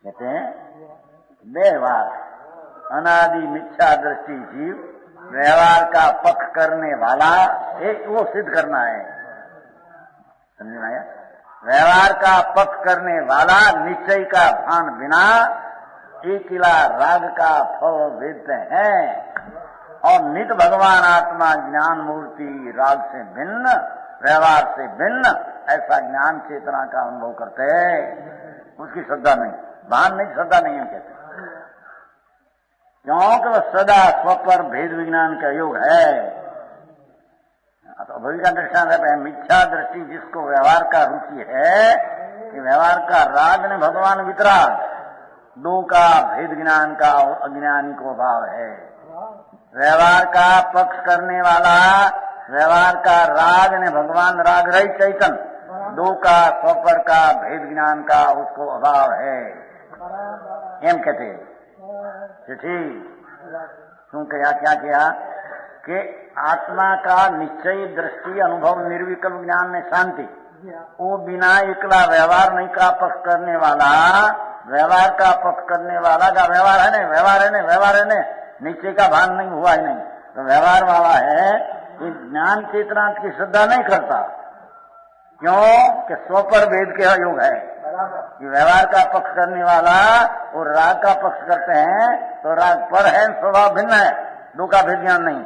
कहते हैं व्यवहार अनादि मिथ्या दृष्टि जीव व्यवहार का पक्ष करने वाला एक वो सिद्ध करना है। समझ में आया? व्यवहार का पक्ष करने वाला निश्चय का भान बिना अकेला राग का फल वेद्य है और नित भगवान आत्मा ज्ञान मूर्ति राग से भिन्न व्यवहार से भिन्न ऐसा ज्ञान चेतना का अनुभव करते हैं। उसकी श्रद्धा नहीं, भान नहीं, श्रद्धा नहीं हम कहते, क्योंकि वह सदा स्व पर भेद विज्ञान का योग है। तो अभी का दृष्टांत है मिथ्या दृष्टि जिसको व्यवहार का रुचि है कि व्यवहार का राग ने भगवान वितराग दो का भेद ज्ञान का और अज्ञानी को भाव है। व्यवहार का पक्ष करने वाला व्यवहार का राग ने भगवान राग रहित चैतन्य दो का स्वपर का भेद ज्ञान का उसको अभाव है एम कहते चिट्ठी क्यों क्या क्या किया कि आत्मा का निश्चय दृष्टि अनुभव निर्विकल्प ज्ञान में शांति वो बिना एकला व्यवहार नहीं का पक्ष करने वाला व्यवहार का पक्ष करने वाला का व्यवहार है नहीं, व्यवहार है नहीं, व्यवहार है नहीं, निश्चय का भान नहीं हुआ ही नहीं, तो व्यवहार वाला है कि ज्ञान चेतना की श्रद्धा नहीं करता। क्यों कि स्व पर भेद के योग है कि व्यवहार का पक्ष करने वाला और राग का पक्ष करते हैं तो राग पर है, स्वभाव भिन्न है, दो का भेद ज्ञान नहीं।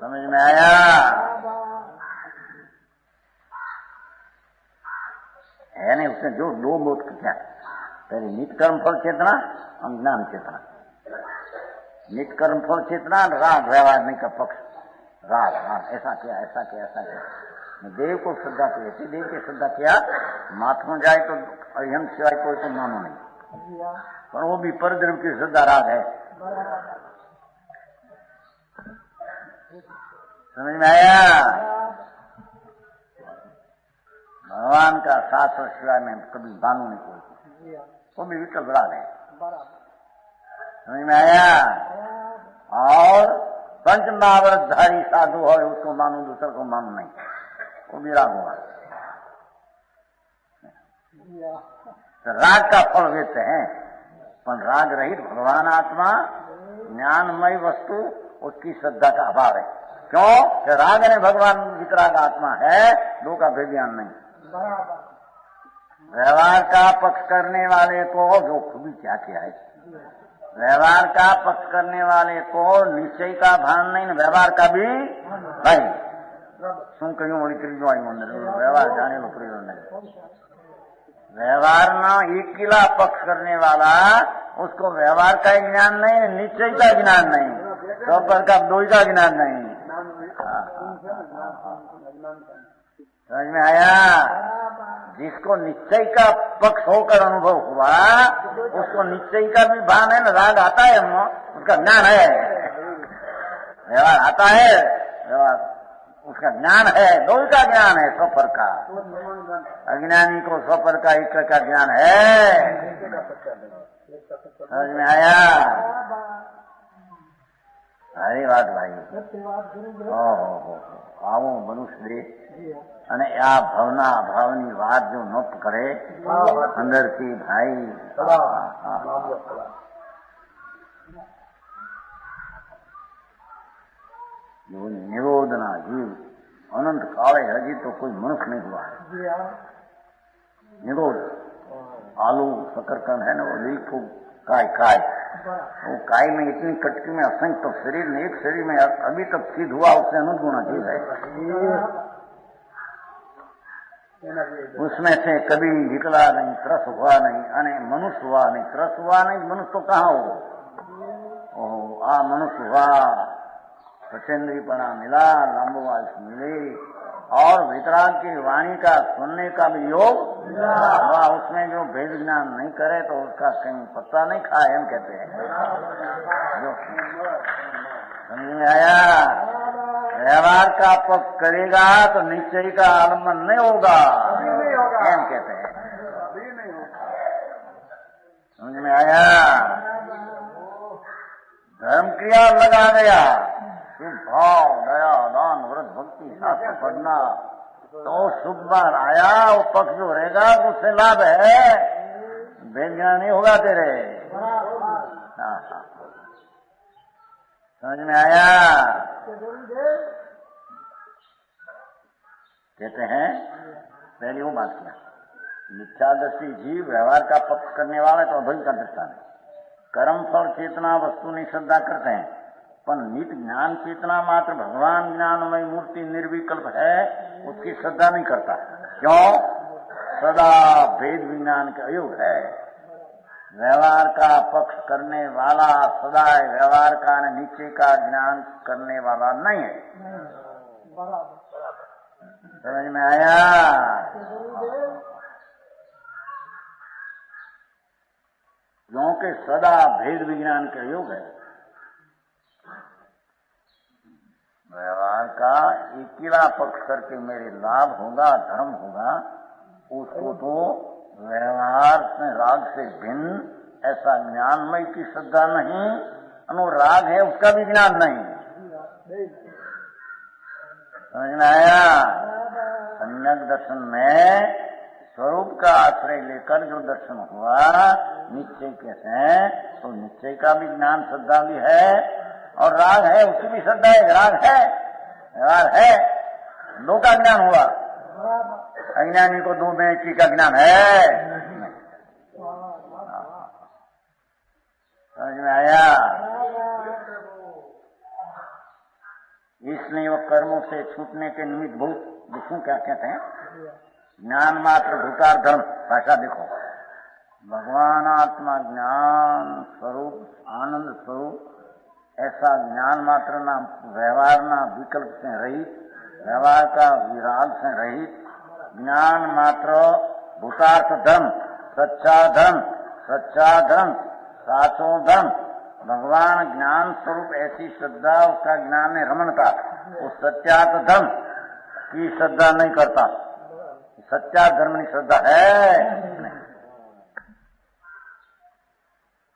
समझ में आया? है नहीं उसने जो दो बोध क्या पहले नित कर्म फल चेतना और ज्ञान चेतना। नित कर्म फल चेतना राग व्यवहार नहीं का पक्ष राग राग ऐसा किया ऐसा किया ऐसा किया। देव को श्रद्धा की ऐसी देव की श्रद्धा किया महात्मा जाए तो अहिंस सिवाय कोई तो मानो नहीं, पर वो भी परद्रव्य की श्रद्धा राग है। समझ में आया? भगवान का शास्त्र शिवाय में कभी बानू नहीं कोई, वो भी विकल्प राग है। समझ में आया? और पंच महावरतधारी साधु हो उसको मानो दूसरे को मानो नहीं, वो भी राग हुआ। तो राग का फल देते हैं, पर राग रहित भगवान आत्मा ज्ञानमय वस्तु उसकी श्रद्धा का अभाव है। क्यों कि राग ने भगवान वितराग आत्मा है, दो का भेद ज्ञान नहीं। व्यवहार का पक्ष करने वाले को जो खुद ही क्या किया है, व्यवहार का पक्ष करने वाले को निश्चय का भान नहीं, व्यवहार का भी नहीं। શું કહ્યું વળી ત્રીજો આવ્યું અંદર વ્યવહાર જાણેલો પ્રયોજન नहीं। व्यवहार ना अकेला पक्ष करने वाला उसको व्यवहार का ज्ञान नहीं, निश्चय का ज्ञान नहीं, स्वपर का दो का ज्ञान नहीं। समझ में आया? जिसको निश्चय का पक्ष होकर अनुभव हुआ उसको निश्चय का भी भान है ना, राग आता है उसका ज्ञान है, व्यवहार आता है व्यवहार उसका ज्ञान है, दो का ज्ञान है स्वपर का। अज्ञानी को स्वपर का एक का ज्ञान है। समझ में आया? સારી વાત ભાઈ। આવો મનુષ્ય દેહ અને આ ભાવના અભાવની વાત જો ન કરે અંદરથી ભાઈ નિરોધના જીવ અનંત કાળે હજી તો કોઈ મનુષ્ય नहीं हुआ है। निरोध आलू शकरकंद है ना, वो लीफू काय काय वो काय में इतनी कटकी में असंख्य तो शरीर में एक शरीर में अभी तक सिद्ध हुआ उससे अनुगुणा चीज है। उसमें से कभी निकला नहीं, त्रस हुआ नहीं, अने मनुष्य हुआ नहीं, त्रस हुआ नहीं, मनुष्य तो कहाँ हो। आ मनुष्य हुआ, सचेंद्रीपना मिला, लंबो आयुष मिले और वितराग की वाणी का सुनने का भी योग हुआ। उसमें जो भेद ज्ञान नहीं करे तो उसका कहीं पत्ता नहीं खाए हम कहते हैं। जो समझ में आया? व्यवहार का पक्ष करेगा तो निश्चय का आलम्बन नहीं होगा हम कहते हैं। समझ में आया? धर्म क्रिया लगा गया, भाव दया दान व्रत भक्ति शास्त्र पढ़ना तो शुभ बार आया, वो पक्ष जो रहेगा उससे लाभ है, भेद ज्ञान नहीं होगा तेरे। हाँ हाँ, समझ में आया? कहते हैं पहले वो बात किया, मिथ्यादर्शी जीव व्यवहार का पक्ष करने वाला तो अभय का दृष्टान है। कर्म फल चेतना वस्तु नहीं श्रद्धा करते हैं, पर नित्य ज्ञान चेतना मात्र भगवान ज्ञानमय मूर्ति निर्विकल्प है, उसकी श्रद्धा नहीं करता। क्यों? सदा भेद विज्ञान का योग है। व्यवहार का पक्ष करने वाला सदा व्यवहार का नीचे का ज्ञान करने वाला नहीं है। समझ में आया? क्योंकि सदा भेद विज्ञान का योग है। व्यवहार का अकेला पक्ष करके मेरे लाभ होगा, धर्म होगा, उसको तो व्यवहार से राग से भिन्न ऐसा ज्ञानमय की श्रद्धा नहीं, अनुराग है उसका भी ज्ञान नहीं। समझ में आया? सम्यक दर्शन में स्वरूप का आश्रय लेकर जो दर्शन हुआ निश्चय कैसे है, तो निश्चय का भी ज्ञान श्रद्धा भी है और राग है उसकी भी श्रद्धा है। राग है, व्यवहार है, दो का ज्ञान हुआ। अज्ञानी को दो में एक का ज्ञान है। समझ में आया? इसलिए वो कर्मों से छूटने के निमित्त बहुत देखो क्या कहते हैं, ज्ञान मात्र भूकार धर्म। भाषा देखो, भगवान आत्मा ज्ञान स्वरूप आनंद स्वरूप ऐसा ज्ञान मात्र ना व्यवहार ना विकल्प से रहित, व्यवहार का विराग से रहित ज्ञान मात्र भूतार्थ धर्म, सच्चा धर्म, सच्चा धर्म, साचो धर्म, भगवान ज्ञान स्वरूप ऐसी श्रद्धा, उसका ज्ञान में रमणता, उस सत्यार्थ धर्म की श्रद्धा नहीं करता। सच्चा धर्म की श्रद्धा है नहीं।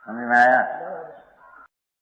समझ में आया?